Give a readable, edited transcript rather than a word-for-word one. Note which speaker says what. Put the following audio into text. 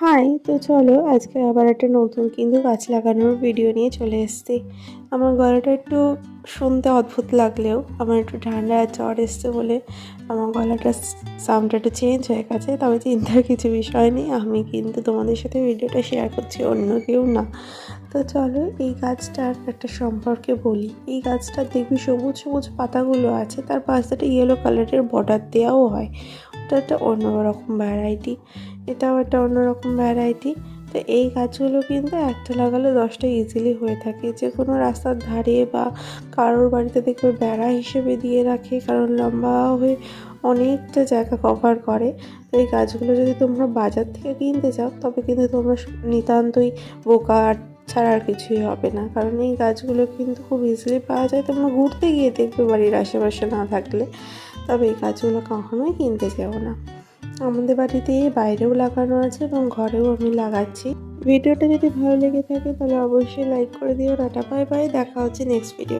Speaker 1: High, তো চলো আজকে আবার একটা নতুন কিন্তু গাছ লাগানোর ভিডিও নিয়ে চলে এসেছি। আমার গলাটা একটু শুনতে অদ্ভুত লাগলেও আমার একটু ঠান্ডা আর জ্বর এসছে বলে আমার গলাটা সাউন্ডটা একটু চেঞ্জ হয়ে গেছে। তবে চিন্তার কিছু বিষয় নেই, আমি কিন্তু তোমাদের সাথে ভিডিওটা শেয়ার করছি, অন্য কেউ না। তো চলো এই গাছটার একটা সম্পর্কে বলি। এই গাছটার দেখবি সবুজ সবুজ পাতাগুলো আছে, তার পাশে একটা ইয়েলো কালারের বর্ডার দেওয়াও হয়। ওটা একটা অন্যরকম ভ্যারাইটি, এটাও একটা অন্যরকম ভ্যারাইটি। তো এই গাছগুলো কিন্তু একটা লাগালে 10টা ইজিলি হয়ে থাকে। যে কোনো রাস্তার ধারে বা কারোর বাড়িতে দেখবে বেড়া হিসেবে দিয়ে রাখে, কারণ লম্বা হয়ে অনেকটা জায়গা কভার করে। তো এই গাছগুলো যদি তোমরা বাজার থেকে কিনতে চাও তবে কিন্তু তোমরা নিতান্তই বোকা, ছাড়া আর কিছুই হবে না। কারণ এই গাছগুলো কিন্তু খুব ইজিলি পাওয়া যায়, তোমরা ঘুরতে গিয়ে দেখবে বাড়ির আশেপাশে না থাকলে। তবে এই গাছগুলো কখনোই কিনতে যাও না। আমাদের বাড়িতে বাইরেও লাগানো আছে এবং ঘরেও আমি লাগাচ্ছি। ভিডিওটা যদি ভালো লেগে থাকে তাহলে অবশ্যই লাইক করে দিও। টাটা, বাই বাই, দেখা হচ্ছে নেক্সট ভিডিও।